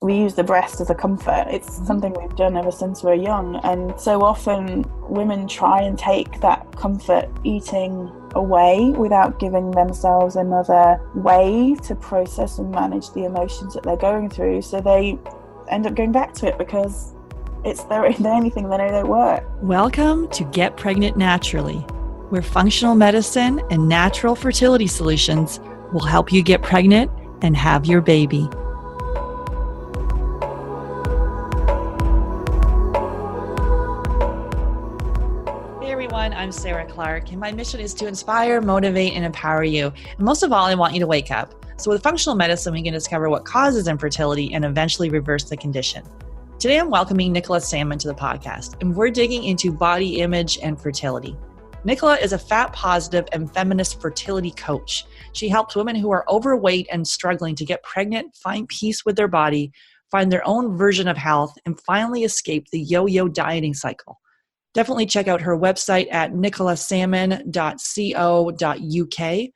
we use the breast as a comfort. It's something we've done ever since we're young, and so often women try and take that comfort eating away without giving themselves another way to process and manage the emotions that they're going through, so they end up going back to it because it's the only thing they know that work. Welcome to Get Pregnant Naturally, where functional medicine and natural fertility solutions will help you get pregnant and have your baby. I'm Sarah Clark, and my mission is to inspire, motivate, and empower you. And most of all, I want you to wake up. So with functional medicine, we can discover what causes infertility and eventually reverse the condition. Today, I'm welcoming Nicola Salmon to the podcast, and we're digging into body image and fertility. Nicola is a fat-positive and feminist fertility coach. She helps women who are overweight and struggling to get pregnant, find peace with their body, find their own version of health, and finally escape the yo-yo dieting cycle. Definitely check out her website at nicolasalmon.co.uk.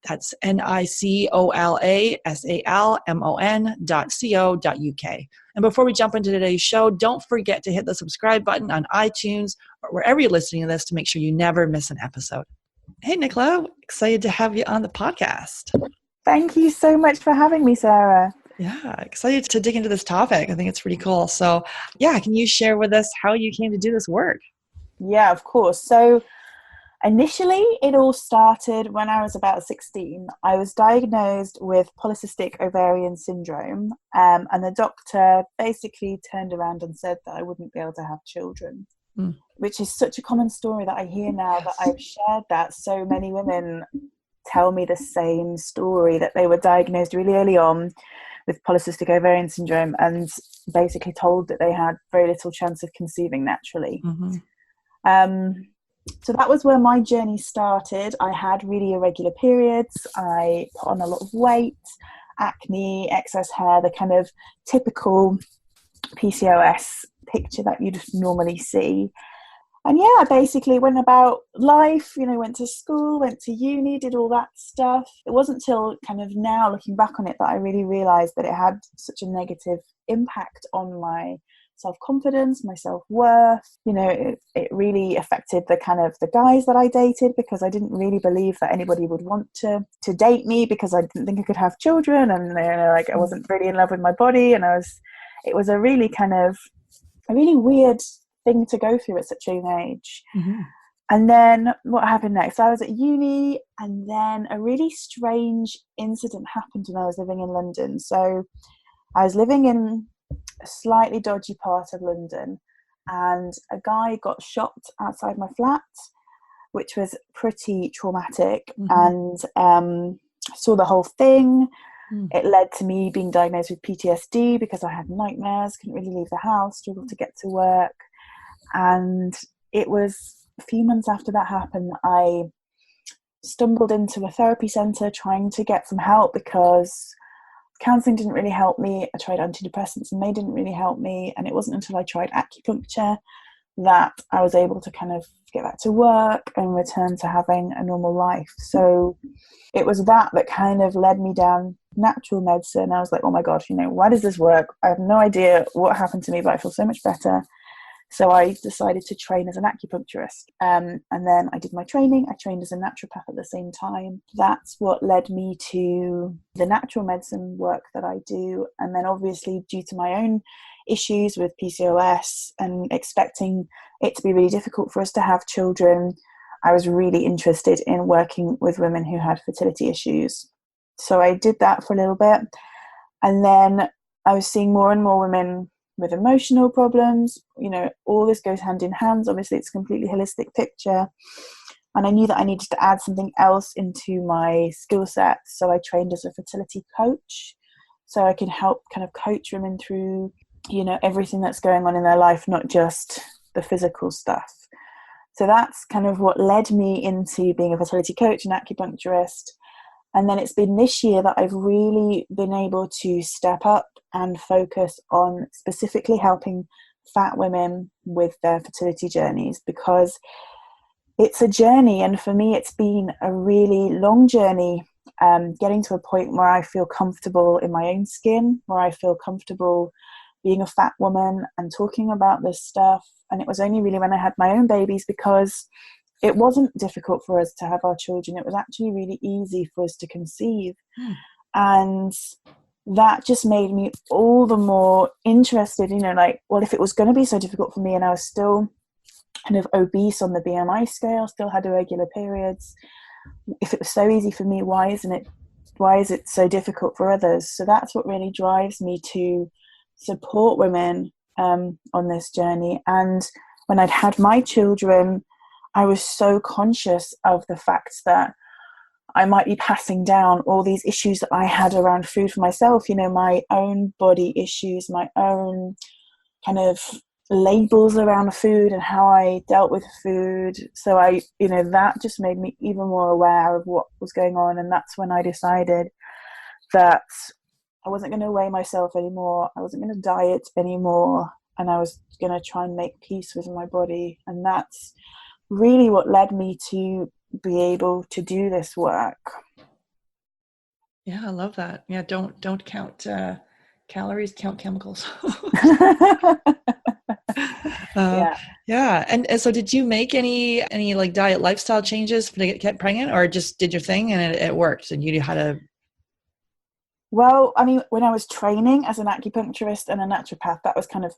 That's NICOLASALMON.co.uk. And before we jump into today's show, don't forget to hit the subscribe button on iTunes or wherever you're listening to this to make sure you never miss an episode. Hey, Nicola, excited to have you on the podcast. Thank you so much for having me, Sarah. Yeah, excited to dig into this topic. I think it's pretty cool. So, can you share with us how you came to do this work? Yeah, of course. So initially, it all started when I was about 16. I was diagnosed with polycystic ovarian syndrome, and the doctor basically turned around and said that I wouldn't be able to have children, which is such a common story that I hear now that I've shared that. So many women tell me the same story, that they were diagnosed really early on with polycystic ovarian syndrome and basically told that they had very little chance of conceiving naturally. So that was where my journey started. I had really irregular periods. I put on a lot of weight, acne, excess hair, the kind of typical PCOS picture that you'd normally see. And I basically went about life, went to school, went to uni, did all that stuff. It wasn't till kind of now looking back on it that I really realised that it had such a negative impact on my self-confidence, my self-worth. It really affected the guys that I dated, because I didn't really believe that anybody would want to date me, because I didn't think I could have children, and I wasn't really in love with my body, and it was a really weird thing to go through at such a young age. And then what happened next? I was at uni, and then a really strange incident happened when I was living in London. So I was living in a slightly dodgy part of London, and a guy got shot outside my flat, which was pretty traumatic. And saw the whole thing. It led to me being diagnosed with PTSD because I had nightmares, couldn't really leave the house, struggled to get to work. And it was a few months after that happened, I stumbled into a therapy centre trying to get some help, because counselling didn't really help me. I tried antidepressants and they didn't really help me. And it wasn't until I tried acupuncture that I was able to kind of get back to work and return to having a normal life. So it was that kind of led me down natural medicine. I was like, oh my God, why does this work? I have no idea what happened to me, but I feel so much better. So I decided to train as an acupuncturist. And then I did my training. I trained as a naturopath at the same time. That's what led me to the natural medicine work that I do. And then obviously, due to my own issues with PCOS and expecting it to be really difficult for us to have children, I was really interested in working with women who had fertility issues. So I did that for a little bit. And then I was seeing more and more women with emotional problems. All this goes hand in hand. Obviously, it's a completely holistic picture. And I knew that I needed to add something else into my skill set. So I trained as a fertility coach, so I could help kind of coach women through, everything that's going on in their life, not just the physical stuff. So that's kind of what led me into being a fertility coach and acupuncturist. And then it's been this year that I've really been able to step up and focus on specifically helping fat women with their fertility journeys, because it's a journey. And for me, it's been a really long journey. getting to a point where I feel comfortable in my own skin, where I feel comfortable being a fat woman and talking about this stuff. And it was only really when I had my own babies, because it wasn't difficult for us to have our children. It was actually really easy for us to conceive. And that just made me all the more interested, like, well, if it was going to be so difficult for me and I was still kind of obese on the BMI scale, still had irregular periods, if it was so easy for me, why is it so difficult for others? So that's what really drives me to support women on this journey. And when I'd had my children, I was so conscious of the fact that I might be passing down all these issues that I had around food for myself, my own body issues, my own kind of labels around food and how I dealt with food. So that just made me even more aware of what was going on. And that's when I decided that I wasn't going to weigh myself anymore. I wasn't going to diet anymore. And I was going to try and make peace with my body. And that's really what led me to be able to do this work. Yeah, I love that. Yeah, don't count calories, count chemicals. Yeah. And so did you make any like diet lifestyle changes to get pregnant, or just did your thing and it worked and you knew how to? Well, I mean, when I was training as an acupuncturist and a naturopath, that was kind of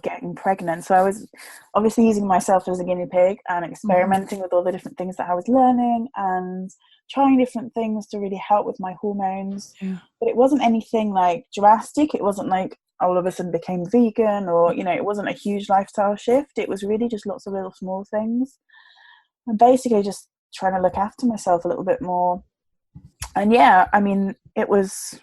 getting pregnant. So I was obviously using myself as a guinea pig and experimenting with all the different things that I was learning and trying different things to really help with my hormones. Yeah. But it wasn't anything like drastic. It wasn't like all of a sudden became vegan, or it wasn't a huge lifestyle shift. It was really just lots of little small things, and basically just trying to look after myself a little bit more. And yeah, I mean, it was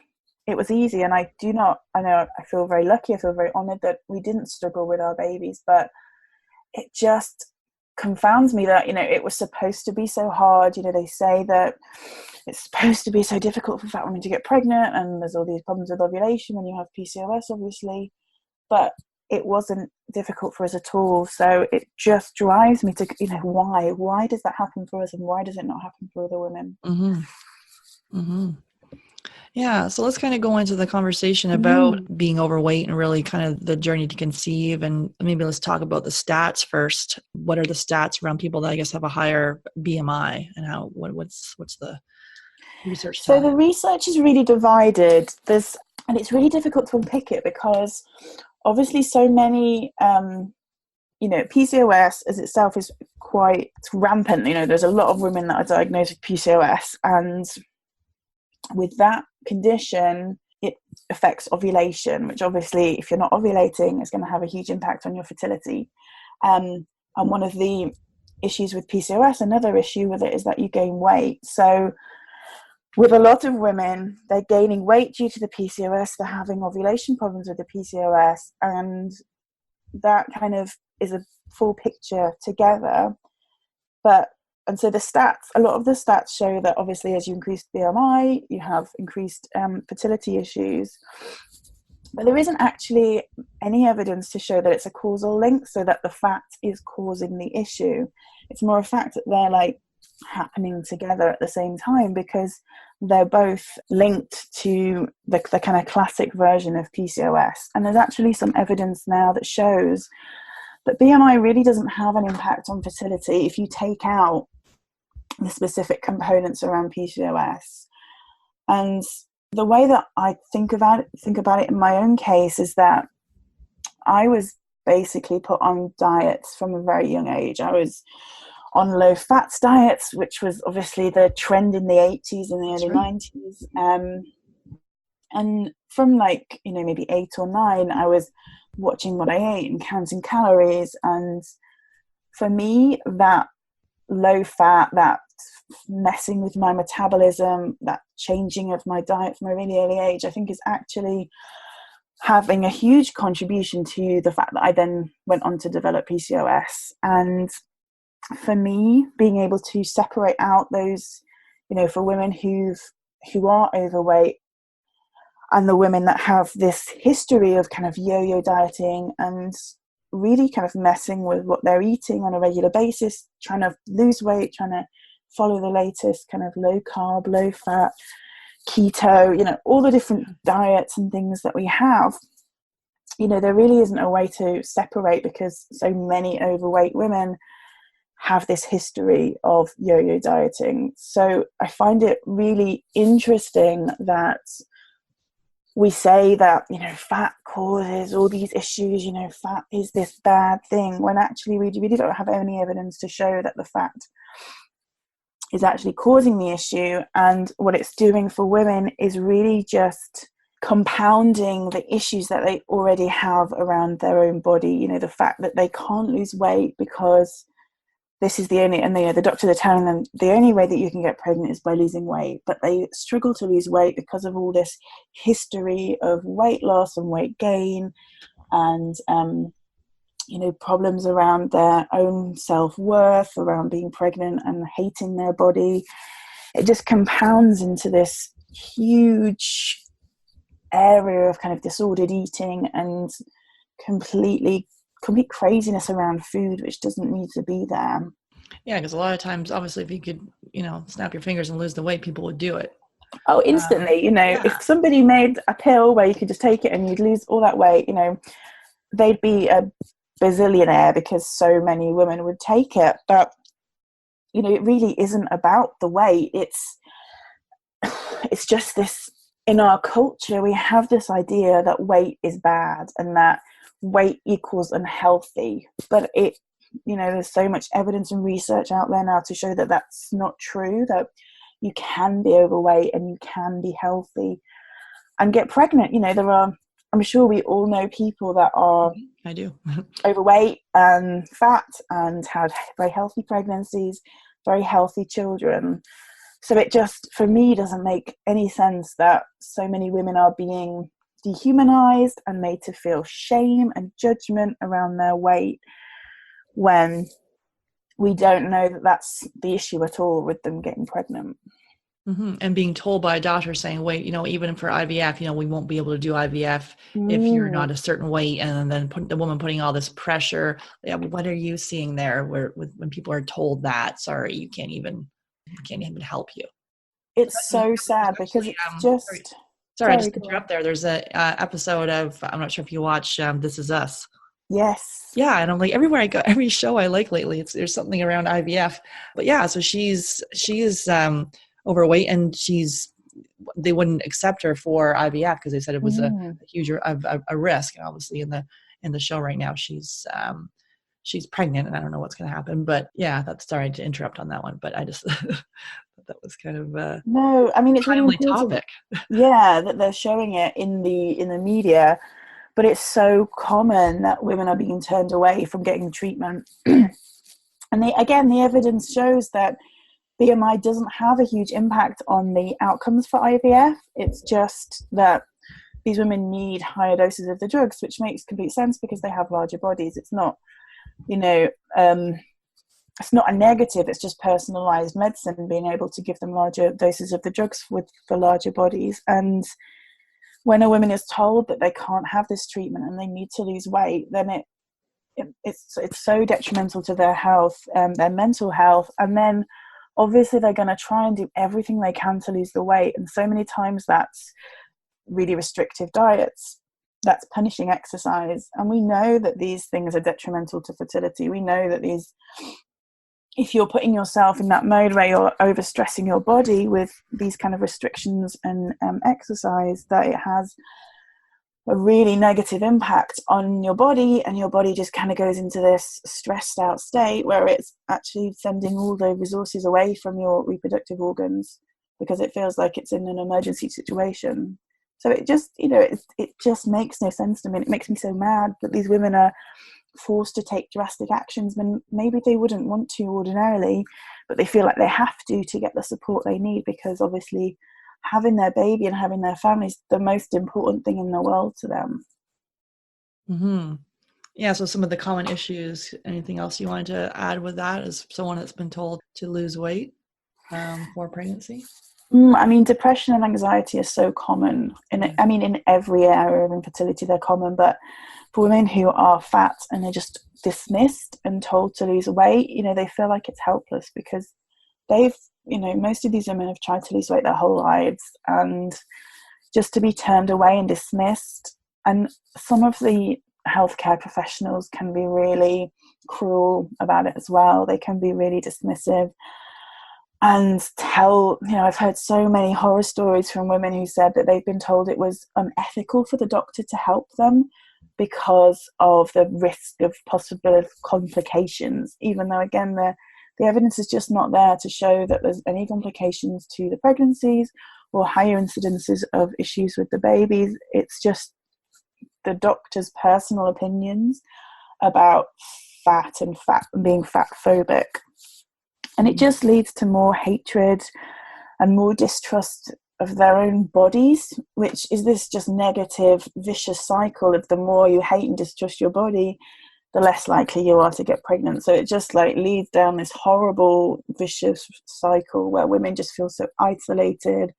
easy, and I know I feel very lucky, I feel very honored that we didn't struggle with our babies, but it just confounds me that it was supposed to be so hard. They say that it's supposed to be so difficult for fat women to get pregnant, and there's all these problems with ovulation when you have PCOS, obviously, but it wasn't difficult for us at all. So it just drives me to why does that happen for us, and why does it not happen for other women? Yeah, so let's kind of go into the conversation about being overweight and really kind of the journey to conceive, and maybe let's talk about the stats first. What are the stats around people that I guess have a higher BMI, and what's the research So telling? the research is really divided. And it's really difficult to unpick it because obviously so many PCOS as itself is quite rampant. There's a lot of women that are diagnosed with PCOS, and with that condition, it affects ovulation, which obviously, if you're not ovulating, is going to have a huge impact on your fertility. And one of the issues with PCOS, another issue with it, is that you gain weight. So with a lot of women, they're gaining weight due to the PCOS, they're having ovulation problems with the PCOS, and that kind of is a full picture together. And so a lot of the stats show that obviously as you increase BMI, you have increased fertility issues. But there isn't actually any evidence to show that it's a causal link, so that the fat is causing the issue. It's more a fact that they're like happening together at the same time, because they're both linked to the kind of classic version of PCOS. And there's actually some evidence now that shows that BMI really doesn't have an impact on fertility if you take out the specific components around PCOS. And the way that I think about it in my own case is that I was basically put on diets from a very young age. I was on low fats diets, which was obviously the trend in the 80s and the early 90s. And from maybe 8 or 9, I was watching what I ate and counting calories. And for me, that low fat, that messing with my metabolism, that changing of my diet from a really early age, I think is actually having a huge contribution to the fact that I then went on to develop PCOS. And for me, being able to separate out those, for women who are overweight, and the women that have this history of kind of yo-yo dieting and really kind of messing with what they're eating on a regular basis, trying to lose weight, trying to follow the latest kind of low carb, low fat, keto, all the different diets and things that we have, there really isn't a way to separate, because so many overweight women have this history of yo-yo dieting. So I find it really interesting that we say that, fat causes all these issues, fat is this bad thing, when actually we really don't have any evidence to show that the fat is actually causing the issue. And what it's doing for women is really just compounding the issues that they already have around their own body. The fact that they can't lose weight because this is the only, and the doctors are telling them the only way that you can get pregnant is by losing weight, but they struggle to lose weight because of all this history of weight loss and weight gain, and problems around their own self-worth, around being pregnant and hating their body. It just compounds into this huge area of kind of disordered eating and complete craziness around food, which doesn't need to be there. Yeah, because a lot of times, obviously, if you could, snap your fingers and lose the weight, people would do it. Oh, instantly. Yeah. If somebody made a pill where you could just take it and you'd lose all that weight, they'd be a bazillionaire, because so many women would take it. But it really isn't about the weight. It's just this, in our culture, we have this idea that weight is bad and that weight equals unhealthy, but there's so much evidence and research out there now to show that that's not true, that you can be overweight and you can be healthy and get pregnant. I'm sure we all know people that are I do overweight and fat and had very healthy pregnancies, very healthy children. So it just, for me, doesn't make any sense that so many women are being dehumanized and made to feel shame and judgment around their weight, when we don't know that that's the issue at all with them getting pregnant. Mm-hmm. And being told by a doctor saying, wait, even for IVF, we won't be able to do IVF if you're not a certain weight. And then the woman putting all this pressure. Yeah, what are you seeing there when people are told that, sorry, you can't even help you? It's so sad, because it's just... Sorry, I just interrupt there. There's a episode of, I'm not sure if you watch This Is Us. Yes. Yeah, and I'm like, everywhere I go, every show I like lately, there's something around IVF. But yeah, so she's overweight, and they wouldn't accept her for IVF because they said it was a huge a risk. And obviously in the show right now, she's pregnant, and I don't know what's going to happen. But yeah, that's, sorry to interrupt on that one, but I just that was kind of no, I mean, it's really important. Topic. Yeah, that they're showing it in the media, but it's so common that women are being turned away from getting treatment. And the evidence shows that BMI doesn't have a huge impact on the outcomes for IVF. It's just that these women need higher doses of the drugs, which makes complete sense because they have larger bodies. It's not, it's not a negative. It's just personalized medicine, being able to give them larger doses of the drugs for larger bodies. And when a woman is told that they can't have this treatment and they need to lose weight, then it's so detrimental to their health, their mental health. And then obviously they're going to try and do everything they can to lose the weight. And so many times that's really restrictive diets, that's punishing exercise. And we know that these things are detrimental to fertility. We know that if you're putting yourself in that mode where you're overstressing your body with these kind of restrictions and exercise, that it has a really negative impact on your body, and your body just kind of goes into this stressed out state where it's actually sending all the resources away from your reproductive organs because it feels like it's in an emergency situation. So it just, it just makes no sense to me. It makes me so mad that these women are forced to take drastic actions when maybe they wouldn't want to ordinarily, but they feel like they have to get the support they need, because obviously having their baby and having their family is the most important thing in the world to them. Mm-hmm. Yeah, so some of the common issues, anything else you wanted to add with that as someone that's been told to lose weight for pregnancy? I mean, depression and anxiety are so common. In every area of infertility, they're common. But for women who are fat and they're just dismissed and told to lose weight, they feel like it's helpless because they've, most of these women have tried to lose weight their whole lives, and just to be turned away and dismissed. And some of the healthcare professionals can be really cruel about it as well. They can be really dismissive and I've heard so many horror stories from women who said that they've been told it was unethical for the doctor to help them because of the risk of possible complications, even though, again, the evidence is just not there to show that there's any complications to the pregnancies or higher incidences of issues with the babies. It's just the doctor's personal opinions about fat and being fat phobic. And it just leads to more hatred and more distrust of their own bodies, which is this just negative, vicious cycle of the more you hate and distrust your body, the less likely you are to get pregnant. So it just leads down this horrible, vicious cycle where women just feel so isolated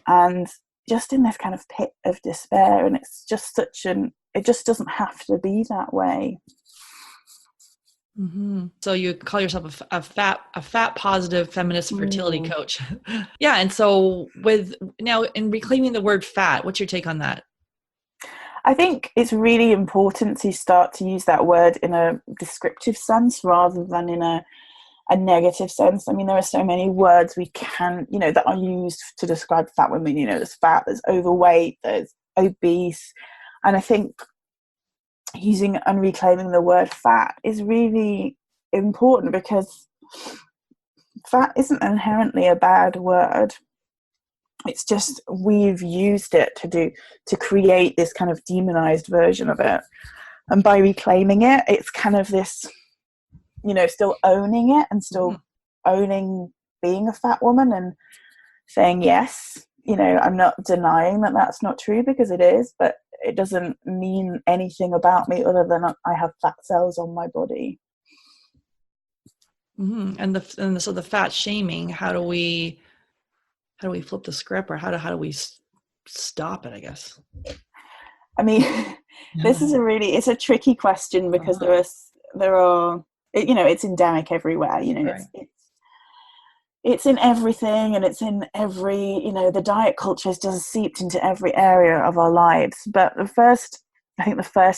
and just in this kind of pit of despair. And it's just it just doesn't have to be that way. Mm-hmm. So you call yourself a fat positive feminist fertility coach. Yeah. And so now in reclaiming the word fat, what's your take on that? I think it's really important to start to use that word in a descriptive sense rather than in a negative sense. I mean, there are so many words we can, that are used to describe fat women. There's fat, there's overweight, there's obese. And I think using and reclaiming the word fat is really important because fat isn't inherently a bad word. It's just we've used it to create this kind of demonized version of it. And by reclaiming it, it's kind of this, still owning it and still owning being a fat woman and saying, yes, I'm not denying that that's not true because it is, but it doesn't mean anything about me other than I have fat cells on my body. Mm-hmm. And so the fat shaming, how do we flip the script, or how do we stop it, I guess? I mean, this is it's a tricky question because there are, it's endemic everywhere. Right. It's in everything, and it's in every, the diet culture is just seeped into every area of our lives. But the first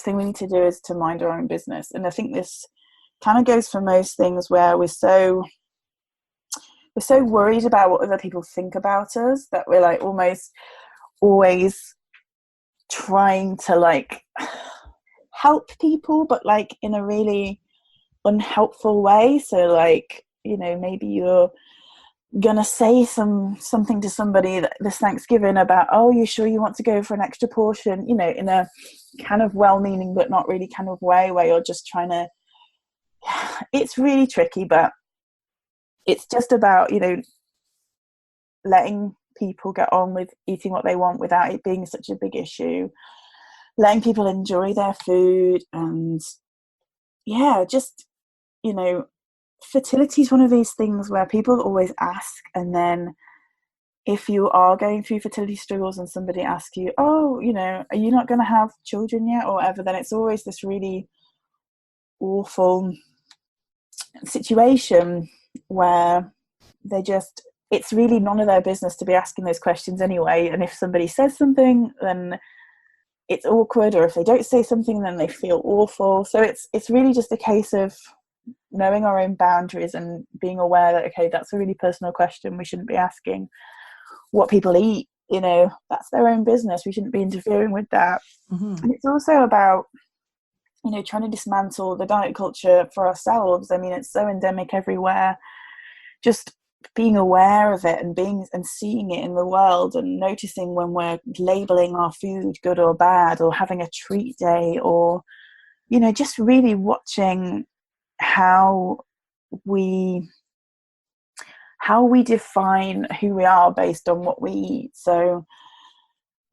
thing we need to do is to mind our own business. And I think this kind of goes for most things where we're so worried about what other people think about us that we're almost always trying to help people, but in a really unhelpful way. So maybe you're gonna say something to somebody this Thanksgiving about, oh, you sure you want to go for an extra portion, in a kind of well-meaning but not really kind of way where you're just trying to, it's really tricky, but it's just about letting people get on with eating what they want without it being such a big issue, letting people enjoy their food, and just fertility is one of these things where people always ask, and then if you are going through fertility struggles and somebody asks you, oh, are you not going to have children yet or whatever, then it's always this really awful situation where it's really none of their business to be asking those questions anyway. And if somebody says something, then it's awkward, or if they don't say something, then they feel awful. So it's really just a case of knowing our own boundaries and being aware that, okay, that's a really personal question. We shouldn't be asking what people eat. That's their own business. We shouldn't be interfering with that. Mm-hmm. And it's also about, trying to dismantle the diet culture for ourselves. I mean, it's so endemic everywhere. Just being aware of it and seeing it in the world, and noticing when we're labeling our food good or bad, or having a treat day, or, just really watching how we define who we are based on what we eat. So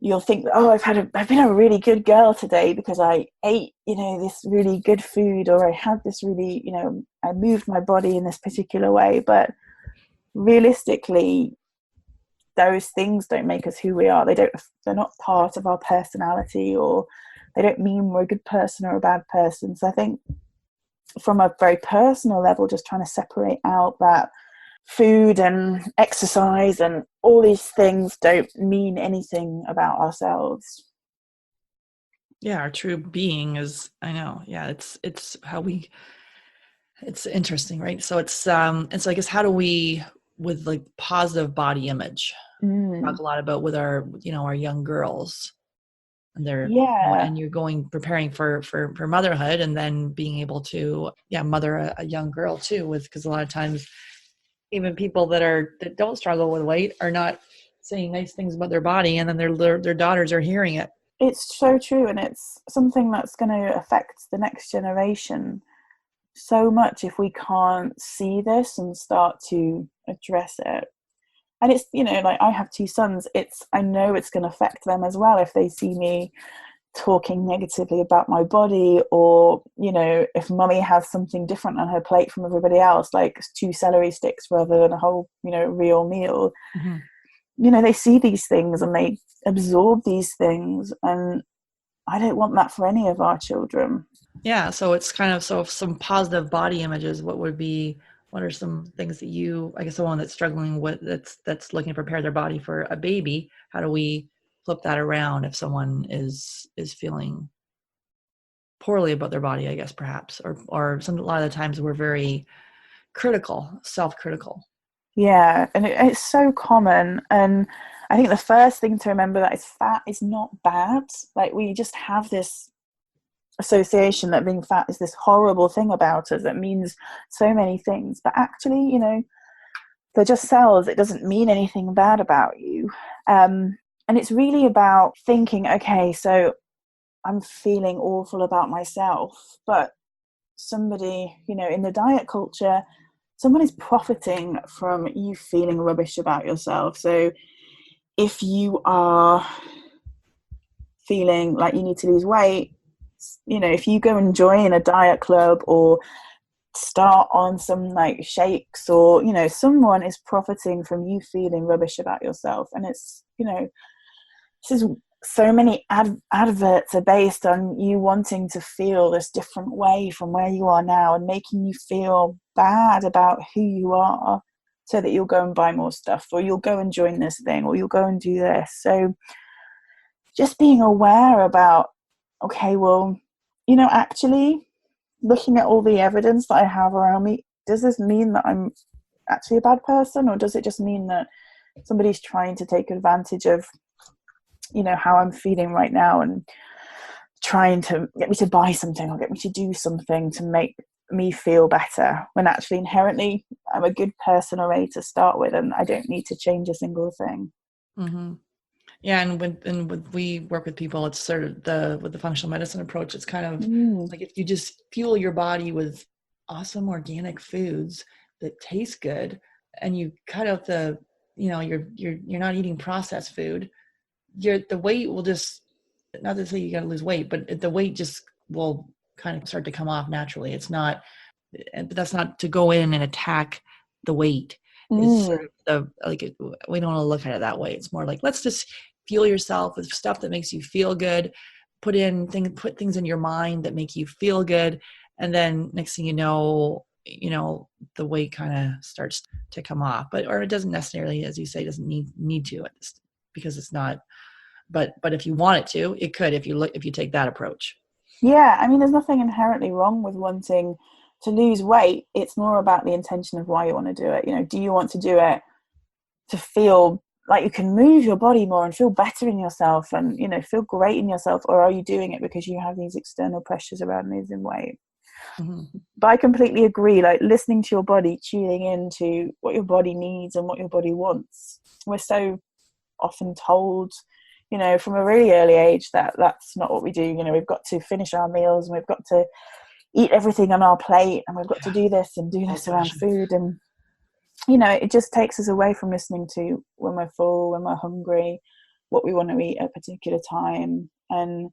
you'll think, oh, I've been a really good girl today because I ate, this really good food, or I had this really, I moved my body in this particular way. But realistically, those things don't make us who we are. They're not part of our personality, or they don't mean we're a good person or a bad person. So I think from a very personal level, just trying to separate out that food and exercise and all these things don't mean anything about ourselves. Yeah, our true being is, I know. Yeah, it's how we, it's interesting, right? So it's and so I guess how do we, with like positive body image, talk Mm. a lot about with our, our young girls, and they're, Yeah, and you're going preparing for motherhood, and then being able to, yeah, mother a young girl too, with, because a lot of times even people that don't struggle with weight are not saying nice things about their body, and then their daughters are hearing it. it's so true, and it's something that's going to affect the next generation so much if we can't see this and start to address it. And it's, like, I have two sons. I know it's going to affect them as well if they see me talking negatively about my body, or if mummy has something different on her plate from everybody else, like two celery sticks rather than a whole real meal. Mm-hmm. They see these things and they absorb these things, and I don't want that for any of our children. Yeah, so it's kind of, so some positive body images. What are some things that you, I guess, the one that's struggling with, that's looking to prepare their body for a baby, how do we flip that around if someone is feeling poorly about their body, I guess, perhaps, or a lot of the times we're very critical, self-critical. Yeah, and it's so common. And I think the first thing to remember that is fat is not bad. Like, we just have this association that being fat is this horrible thing about us that means so many things. But actually, they're just cells. It doesn't mean anything bad about you. And it's really about thinking, okay, so I'm feeling awful about myself, but somebody, in the diet culture, someone is profiting from you feeling rubbish about yourself. So if you are feeling like you need to lose weight, if you go and join a diet club or start on some like shakes, or someone is profiting from you feeling rubbish about yourself. And it's, this is, so many adverts are based on you wanting to feel this different way from where you are now, and making you feel bad about who you are, so that you'll go and buy more stuff, or you'll go and join this thing, or you'll go and do this. So just being aware about, okay, well, actually looking at all the evidence that I have around me, does this mean that I'm actually a bad person, or does it just mean that somebody's trying to take advantage of how I'm feeling right now, and trying to get me to buy something or get me to do something to make me feel better, when actually inherently I'm a good person already to start with, and I don't need to change a single thing. Mm-hmm. Yeah, and when we work with people, it's sort of with the functional medicine approach, it's kind of Mm. like, if you just fuel your body with awesome organic foods that taste good, and you cut out the, you're not eating processed food, the weight will just, not to say you got to lose weight, but the weight just will kind of start to come off naturally. It's not, but that's not to go in and attack the weight. It's Mm. sort of we don't want to look at it that way. It's more like, let's just fuel yourself with stuff that makes you feel good. Put things in your mind that make you feel good, and then next thing the weight kind of starts to come off. Or it doesn't necessarily, as you say, doesn't need to, because it's not. But if you want it to, it could, if you take that approach. Yeah, I mean, there's nothing inherently wrong with wanting to lose weight. It's more about the intention of why you want to do it. Do you want to do it to feel like you can move your body more and feel better in yourself, and feel great in yourself, or are you doing it because you have these external pressures around losing weight? Mm-hmm. But I completely agree, like, listening to your body, tuning into what your body needs and what your body wants. We're so often told, from a really early age, that that's not what we do. We've got to finish our meals, and we've got to eat everything on our plate, and we've got to Yeah, do this and do old this around fashioned. food. And it just takes us away from listening to when we're full, when we're hungry, what we want to eat at a particular time. And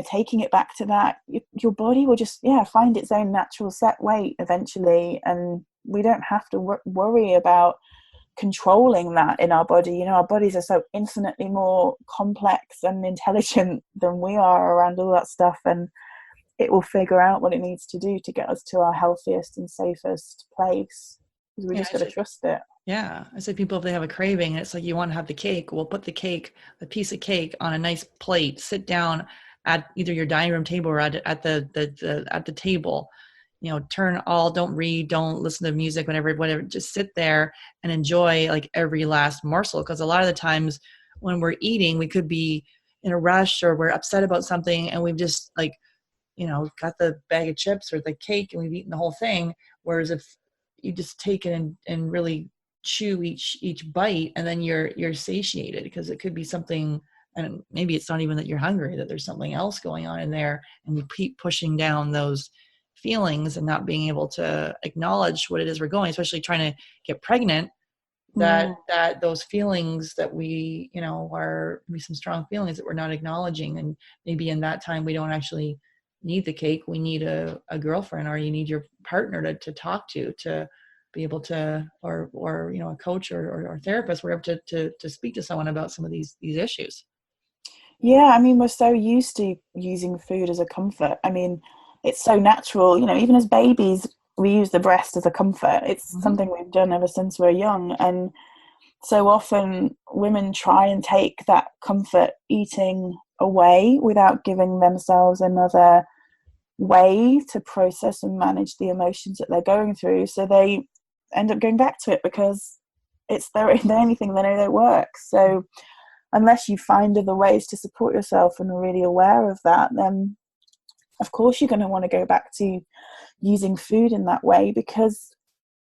taking it back to that, your body will just find its own natural set weight eventually, and we don't have to worry about controlling that in our body. Our bodies are so infinitely more complex and intelligent than we are around all that stuff, and it will figure out what it needs to do to get us to our healthiest and safest place. because we Yeah, just got to trust it. yeah. I say people, if they have a craving, it's like you want to have the cake. Well, put the cake, a piece of cake, on a nice plate. Sit down at either your dining room table or at the table. Don't read, don't listen to music, whatever. Just sit there and enjoy like every last morsel. Because a lot of the times when we're eating, we could be in a rush or we're upset about something, and we've just like, got the bag of chips or the cake and we've eaten the whole thing. Whereas if you just take it and really chew each bite, and then you're satiated, because it could be something, and maybe it's not even that you're hungry, that there's something else going on in there, and you keep pushing down those feelings and not being able to acknowledge what it is we're going, especially trying to get pregnant, that Mm. that those feelings that we, are maybe some strong feelings that we're not acknowledging. And maybe in that time we don't actually need the cake, we need a girlfriend, or you need your partner to talk to be able to, or a coach or therapist, whatever, to speak to someone about some of these issues. Yeah, I mean, we're so used to using food as a comfort. I mean, it's so natural. Even as babies, we use the breast as a comfort. It's Mm-hmm. something we've done ever since we're young. And so often women try and take that comfort eating away without giving themselves another way to process and manage the emotions that they're going through. So they end up going back to it because it's the only thing they know that works. So unless you find other ways to support yourself and are really aware of that, then of course you're going to want to go back to using food in that way, because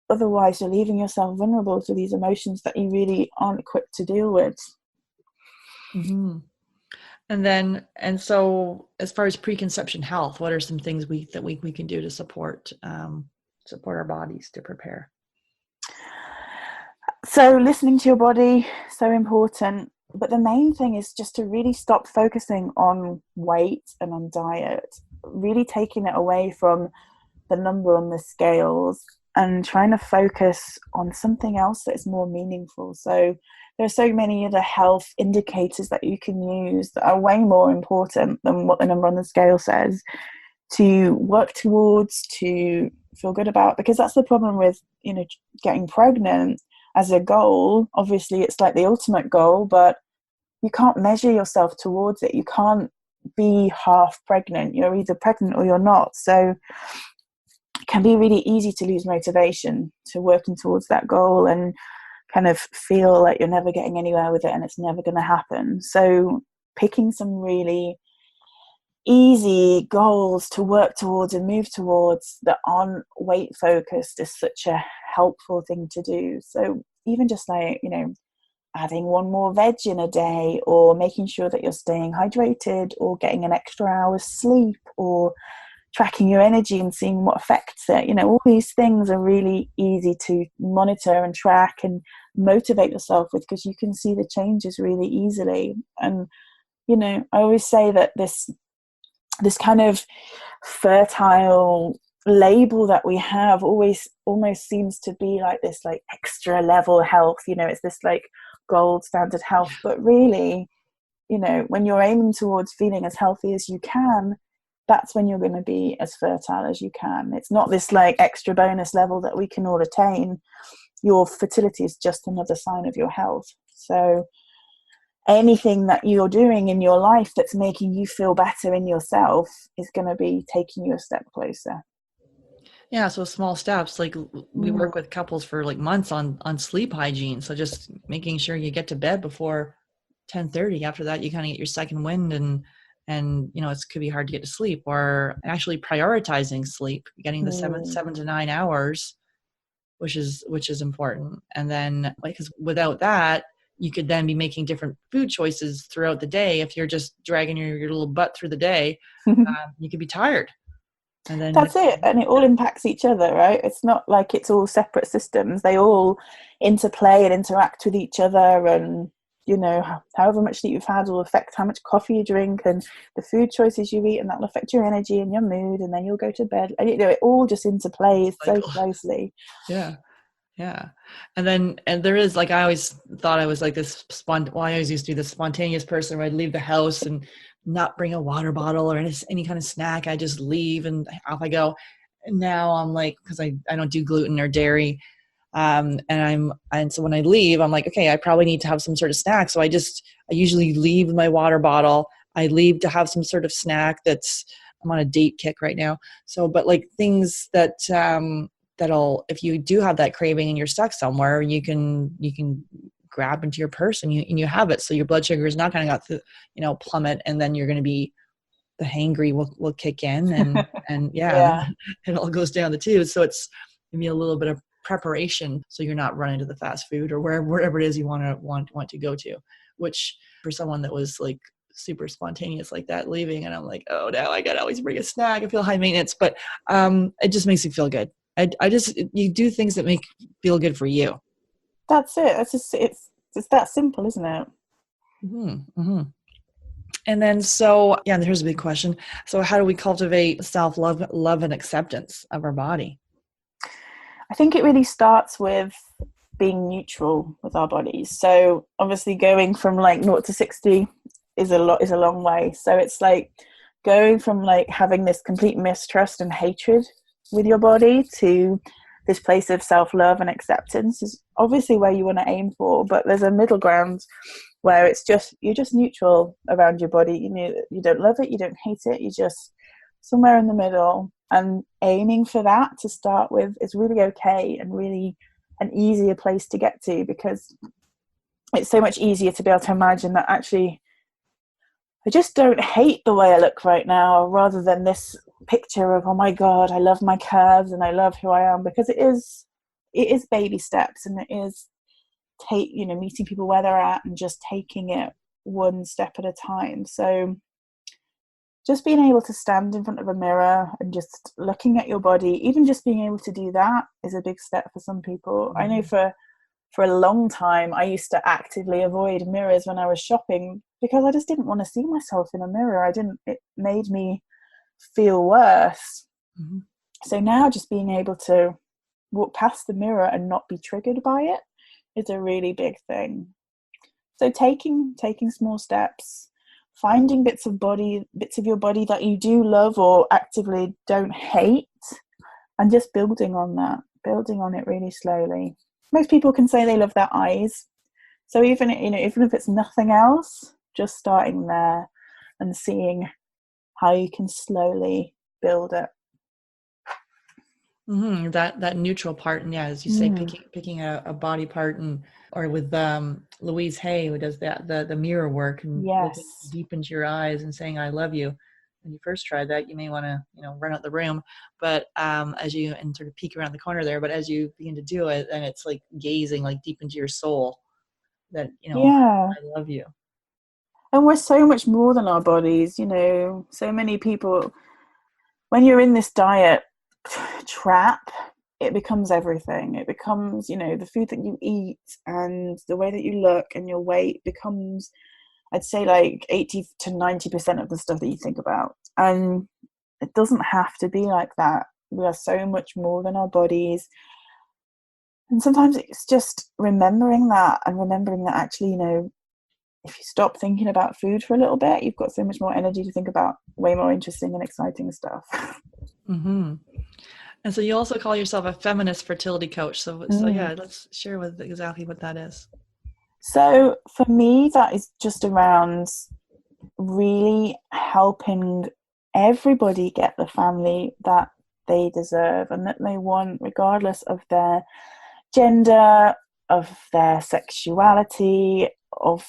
otherwise you're leaving yourself vulnerable to these emotions that you really aren't equipped to deal with. Mm-hmm. And so as far as preconception health, what are some things we can do to support our bodies to prepare? So listening to your body, so important. But the main thing is just to really stop focusing on weight and on diet, really taking it away from the number on the scales and trying to focus on something else that is more meaningful. So there are so many other health indicators that you can use that are way more important than what the number on the scale says, to work towards, to feel good about. Because that's the problem with, getting pregnant as a goal. Obviously it's like the ultimate goal, but you can't measure yourself towards it. You can't be half pregnant. You're either pregnant or you're not. So it can be really easy to lose motivation to working towards that goal and kind of feel like you're never getting anywhere with it and it's never going to happen. So picking some really easy goals to work towards and move towards that aren't weight focused is such a helpful thing to do. So even just like, adding one more veg in a day, or making sure that you're staying hydrated, or getting an extra hour's sleep, or tracking your energy and seeing what affects it. All these things are really easy to monitor and track and motivate yourself with, because you can see the changes really easily. And I always say that this kind of fertile label that we have always almost seems to be like this like extra level health, it's this like gold standard health. But really, when you're aiming towards feeling as healthy as you can, that's when you're going to be as fertile as you can. It's not this like extra bonus level that we can all attain. Your fertility is just another sign of your health. So anything that you're doing in your life that's making you feel better in yourself is going to be taking you a step closer. Yeah, so small steps. Like we Mm. work with couples for like months on sleep hygiene. So just making sure you get to bed before 10:30. After that, you kind of get your second wind, and it could be hard to get to sleep, or actually prioritizing sleep, getting the seven Mm. 7 to 9 hours, which is important. And then, like, because without that, you could then be making different food choices throughout the day. If you're just dragging your little butt through the day, you could be tired. And then, That's it. And it all impacts each other, right? It's not like it's all separate systems. They all interplay and interact with each other. And, however much that you've had will affect how much coffee you drink and the food choices you eat. And that'll affect your energy and your mood. And then you'll go to bed. And, it all just interplays so cycle. closely. Yeah. Yeah. And there is, like, I always thought I was like this I always used to be this spontaneous person where I'd leave the house and not bring a water bottle or any kind of snack. I just leave and off I go. And now I'm like, because I don't do gluten or dairy, And so when I leave, I'm like, okay, I probably need to have some sort of snack. So I usually leave my water bottle. I leave to have some sort of snack I'm on a date kick right now. So, but like things that'll, if you do have that craving and you're stuck somewhere, you can grab into your purse and you have it. So your blood sugar is not going to plummet, and then you're going to be, the hangry will kick in, and Yeah. it all goes down the tube. So it's maybe a little bit of preparation, so you're not running to the fast food or wherever it is you want to go to, which for someone that was like super spontaneous like that, leaving, and I'm like, oh, now I gotta always bring a snack. I feel high maintenance, but it just makes you feel good. You do things that make feel good for you. That's it. It's that simple, isn't it? Mm-hmm. Mm-hmm. And then, so yeah, here's a big question. So how do we cultivate self-love, love and acceptance of our body? I think it really starts with being neutral with our bodies. So obviously going from like 0 to 60 is a long way. So it's like going from like having this complete mistrust and hatred with your body to this place of self-love and acceptance is obviously where you want to aim for, but there's a middle ground where you're just neutral around your body. You don't love it, you don't hate it, you're just somewhere in the middle, and aiming for that to start with is really okay and really an easier place to get to, because it's so much easier to be able to imagine that actually I just don't hate the way I look right now, rather than this picture of, oh my God, I love my curves and I love who I am, because it is baby steps, and it is meeting people where they're at and just taking it one step at a time. So just being able to stand in front of a mirror and just looking at your body, even just being able to do that is a big step for some people. Mm-hmm. I know for a long time I used to actively avoid mirrors when I was shopping because I just didn't want to see myself in a mirror. It made me feel worse. Mm-hmm. So now just being able to walk past the mirror and not be triggered by it is a really big thing. So taking small steps, finding bits of your body that you do love or actively don't hate, and just building on it really slowly. Most people can say they love their eyes. So even if it's nothing else, just starting there and seeing how you can slowly build it. Mm-hmm. That neutral part, and yeah, as you say, picking a body part, or with Louise Hay, who does the mirror work and looking deep into your eyes and saying I love you. When you first try that, you may want to run out the room, but as you and sort of peek around the corner there, but as you begin to do it, and it's like gazing like deep into your soul, that I love you. And we're so much more than our bodies. So many people, when you're in this diet trap, it becomes everything. It becomes, the food that you eat and the way that you look and your weight becomes, I'd say, like 80 to 90% of the stuff that you think about. And it doesn't have to be like that. We are so much more than our bodies. And sometimes it's just remembering that actually, if you stop thinking about food for a little bit, you've got so much more energy to think about way more interesting and exciting stuff. Mm-hmm. And so you also call yourself a feminist fertility coach. So yeah, let's share with exactly what that is. So for me, that is just around really helping everybody get the family that they deserve and that they want, regardless of their gender, of their sexuality, of,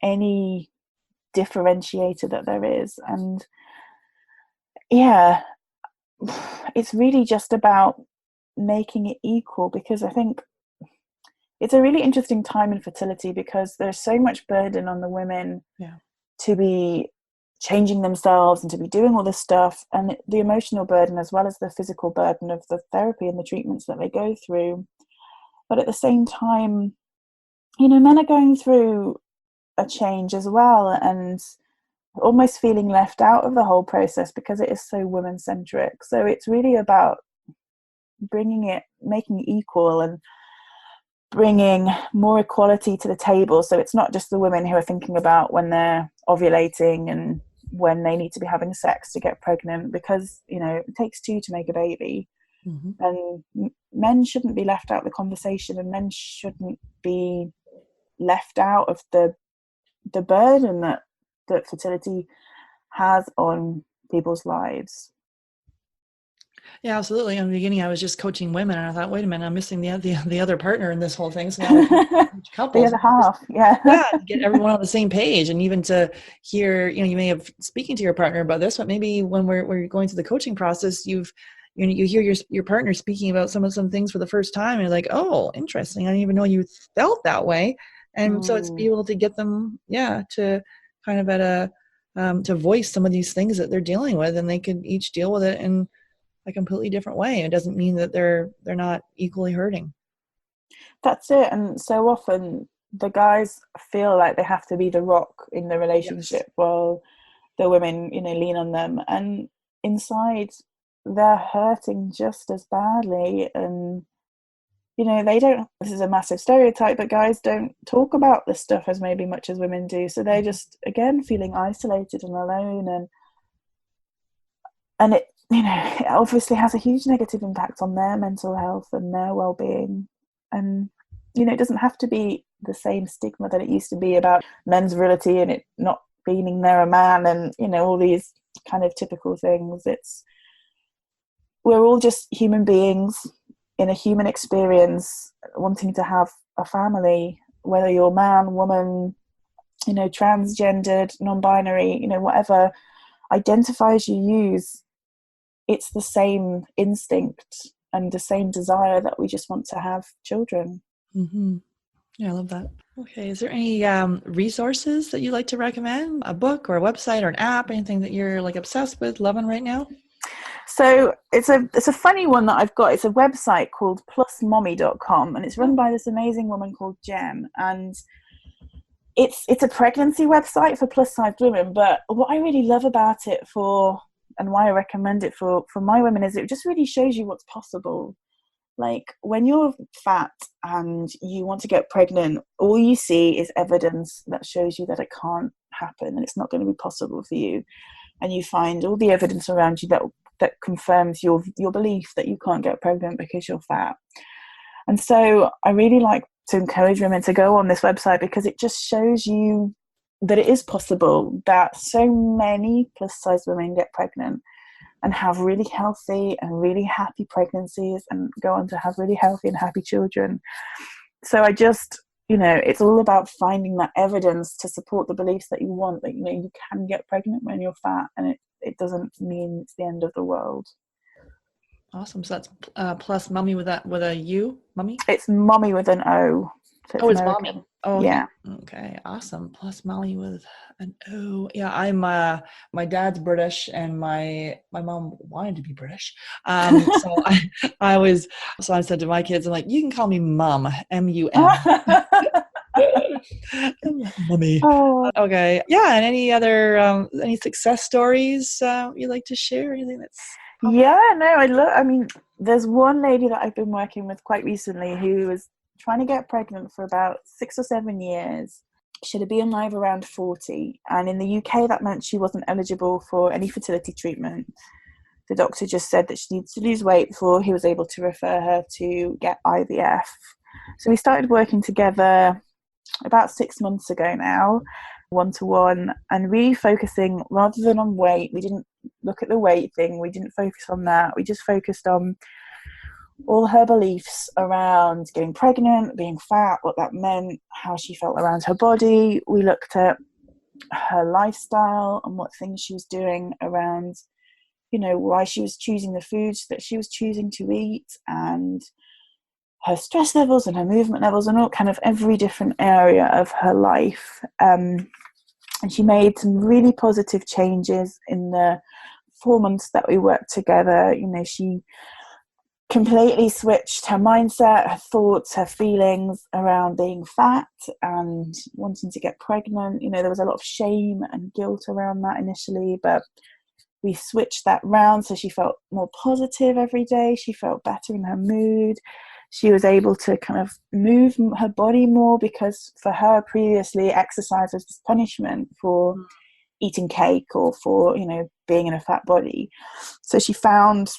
any differentiator that there is. And yeah, it's really just about making it equal, because I think it's a really interesting time in fertility because there's so much burden on the women to be changing themselves and to be doing all this stuff, and the emotional burden as well as the physical burden of the therapy and the treatments that they go through. But at the same time, men are going through a change as well and almost feeling left out of the whole process because it is so women-centric. So it's really about making it equal and bringing more equality to the table. So it's not just the women who are thinking about when they're ovulating and when they need to be having sex to get pregnant, because it takes two to make a baby. And men shouldn't be left out of the conversation, and men shouldn't be left out of the burden that fertility has on people's lives. Yeah, absolutely. In the beginning, I was just coaching women, and I thought, wait a minute, I'm missing the other partner in this whole thing. So now I coach The couples. other half, yeah. Yeah, to get everyone on the same page, and even to hear, you may have speaking to your partner about this, but maybe when we're going through the coaching process, you hear your partner speaking about some things for the first time, and you're like, oh, interesting. I didn't even know you felt that way. And so it's be able to get them, to kind of at to voice some of these things that they're dealing with, and they could each deal with it in a completely different way. It doesn't mean that they're not equally hurting. That's it. And so often the guys feel like they have to be the rock in the relationship, Yes. while the women, lean on them. And inside, they're hurting just as badly. And, they don't, this is a massive stereotype, but guys don't talk about this stuff as maybe much as women do. So they're just, again, feeling isolated and alone. And it, it obviously has a huge negative impact on their mental health and their well-being. And it doesn't have to be the same stigma that it used to be about men's virility and it not meaning they're a man, and all these kind of typical things. We're all just human beings in a human experience, wanting to have a family, whether you're man, woman, transgendered, non-binary, whatever identifiers you use. It's the same instinct and the same desire that we just want to have children. Mm-hmm. Yeah, I love that. Okay, is there any resources that you like to recommend? A book or a website or an app, anything that you're like obsessed with, loving right now? So it's a funny one that I've got. It's a website called plusmommy.com, and it's run by this amazing woman called Jem. And it's a pregnancy website for plus size women. But what I really love about it and why I recommend it for my women is it just really shows you what's possible. Like when you're fat and you want to get pregnant, all you see is evidence that shows you that it can't happen and it's not going to be possible for you. And you find all the evidence around you that confirms your belief that you can't get pregnant because you're fat. And so I really like to encourage women to go on this website, because it just shows you that it is possible, that so many plus size women get pregnant and have really healthy and really happy pregnancies and go on to have really healthy and happy children. So I just, it's all about finding that evidence to support the beliefs that you want, that, you can get pregnant when you're fat, and it doesn't mean it's the end of the world. Awesome. So that's plus mommy with a U, mommy? It's mommy with an O. So it's American. Mommy. Oh, yeah. Okay. Awesome. Plus mommy with an O. Yeah, I'm my dad's British and my mom wanted to be British. So I said to my kids, I'm like, you can call me mum, M-U-M. Mommy. Oh. Okay. Yeah. And any other any success stories you'd like to share? Anything that's there's one lady that I've been working with quite recently who was trying to get pregnant for about 6 or 7 years. She had a BMI of around 40, and in the UK that meant she wasn't eligible for any fertility treatment. The doctor just said that she needs to lose weight before he was able to refer her to get IVF. So we started working together about 6 months ago now, one-to-one, and really focusing, rather than on weight, we didn't look at the weight thing, we didn't focus on that, we just focused on all her beliefs around getting pregnant, being fat, what that meant, how she felt around her body. We looked at her lifestyle and what things she was doing around, why she was choosing the foods that she was choosing to eat, and her stress levels and her movement levels, and all kind of every different area of her life. And she made some really positive changes in the 4 months that we worked together. She completely switched her mindset, her thoughts, her feelings around being fat and wanting to get pregnant. There was a lot of shame and guilt around that initially, but we switched that round so she felt more positive every day. She felt better in her mood. She was able to kind of move her body more, because for her previously exercise was this punishment for eating cake or for, being in a fat body. So she found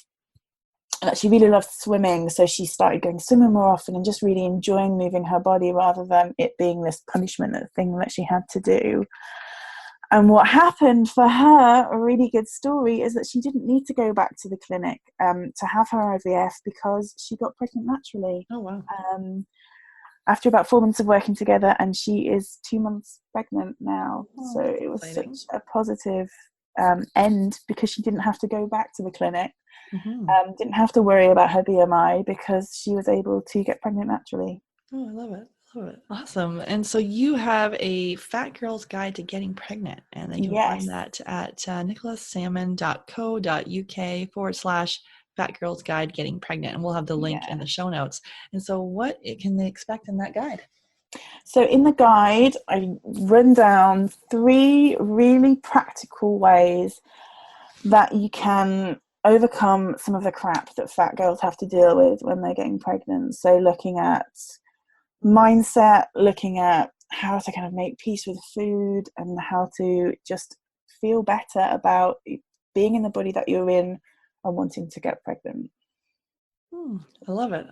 that she really loved swimming, so she started going swimming more often and just really enjoying moving her body rather than it being this punishment thing that she had to do. And what happened for her, a really good story, is that she didn't need to go back to the clinic to have her IVF because she got pregnant naturally. Oh, wow. After about 4 months of working together, and she is 2 months pregnant now. So it was exciting. such a positive end because she didn't have to go back to the clinic. Didn't have to worry about her BMI because she was able to get pregnant naturally. Oh, I love it. Awesome. And so you have a Fat Girl's Guide to Getting Pregnant, and they can find that at nicolasalmon.co.uk/Fat Girl's Guide Getting Pregnant. And we'll have the link in the show notes. And so what can they expect in that guide? So in the guide, I run down 3 really practical ways that you can overcome some of the crap that fat girls have to deal with when they're getting pregnant. So looking at mindset, looking at how to kind of make peace with food and how to just feel better about being in the body that you're in and wanting to get pregnant. I love it.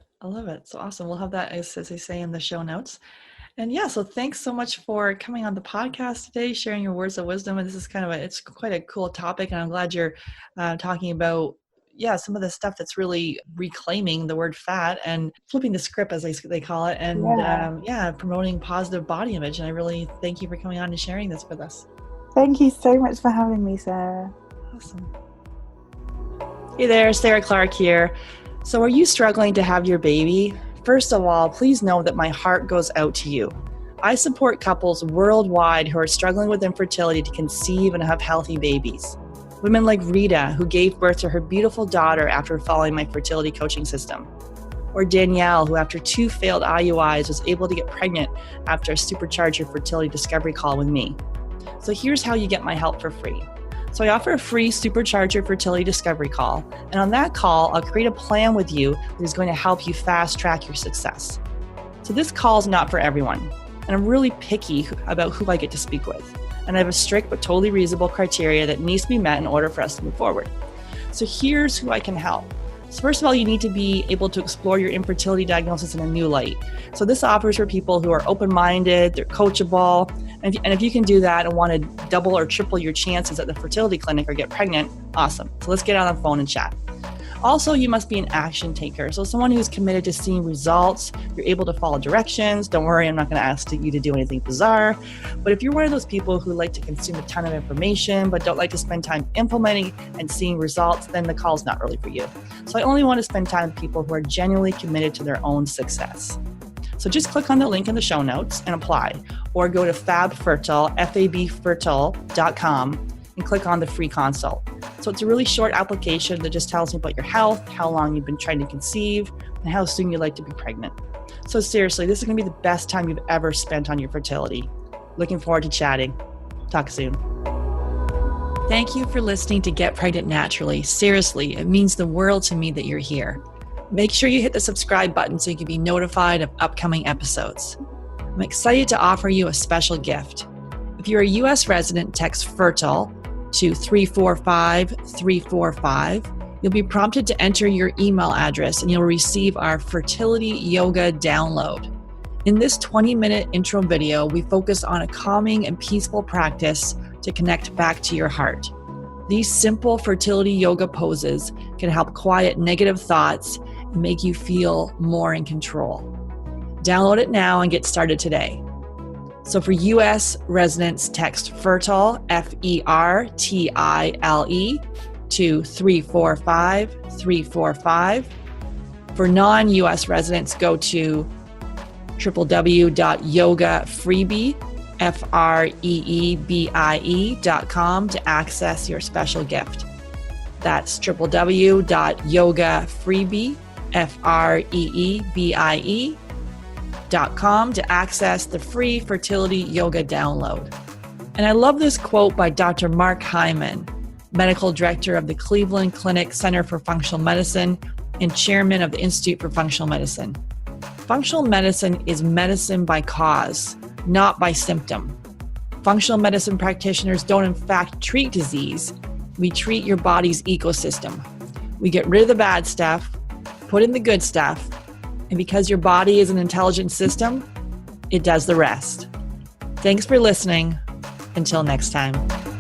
So awesome. We'll have that, as they say, in the show notes. And so thanks so much for coming on the podcast today, sharing your words of wisdom. And this is it's quite a cool topic. And I'm glad you're talking about, some of the stuff that's really reclaiming the word fat and flipping the script, as they call it, and promoting positive body image. And I really thank you for coming on and sharing this with us. Thank you so much for having me, Sarah. Awesome. Hey there, Sarah Clark here. So are you struggling to have your baby? First of all, please know that my heart goes out to you. I support couples worldwide who are struggling with infertility to conceive and have healthy babies. Women like Rita, who gave birth to her beautiful daughter after following my fertility coaching system. Or Danielle, who after 2 failed IUIs was able to get pregnant after a Supercharger fertility discovery call with me. So here's how you get my help for free. So I offer a free Supercharger fertility discovery call, and on that call, I'll create a plan with you that is going to help you fast track your success. So this call is not for everyone, and I'm really picky about who I get to speak with. And I have a strict but totally reasonable criteria that needs to be met in order for us to move forward. So here's who I can help. So first of all, you need to be able to explore your infertility diagnosis in a new light. So this offers for people who are open-minded, they're coachable, and if you can do that and want to double or triple your chances at the fertility clinic or get pregnant, awesome. So let's get on the phone and chat. Also, you must be an action taker. So someone who's committed to seeing results, you're able to follow directions. Don't worry, I'm not going to ask you to do anything bizarre. But if you're one of those people who like to consume a ton of information, but don't like to spend time implementing and seeing results, then the call's not really for you. So I only want to spend time with people who are genuinely committed to their own success. So just click on the link in the show notes and apply, or go to fabfertile.com and click on the free consult. So it's a really short application that just tells me about your health, how long you've been trying to conceive, and how soon you'd like to be pregnant. So seriously, this is going to be the best time you've ever spent on your fertility. Looking forward to chatting. Talk soon. Thank you for listening to Get Pregnant Naturally. Seriously, it means the world to me that you're here. Make sure you hit the subscribe button so you can be notified of upcoming episodes. I'm excited to offer you a special gift. If you're a U.S. resident, text FERTILE to 345-345. You'll be prompted to enter your email address and you'll receive our fertility yoga download. In this 20-minute intro video, we focus on a calming and peaceful practice to connect back to your heart. These simple fertility yoga poses can help quiet negative thoughts and make you feel more in control. Download it now and get started today. So for U.S. residents, text FERTILE, FERTILE, to 345-345. For non-U.S. residents, go to www.yogafreebie.com to access your special gift. That's www.yogafreebie.com to access the free fertility yoga download. And I love this quote by Dr. Mark Hyman, medical director of the Cleveland Clinic Center for Functional Medicine and chairman of the Institute for Functional Medicine. Functional medicine is medicine by cause, not by symptom. Functional medicine practitioners don't in fact treat disease. We treat your body's ecosystem. We get rid of the bad stuff, put in the good stuff, and because your body is an intelligent system, it does the rest. Thanks for listening. Until next time.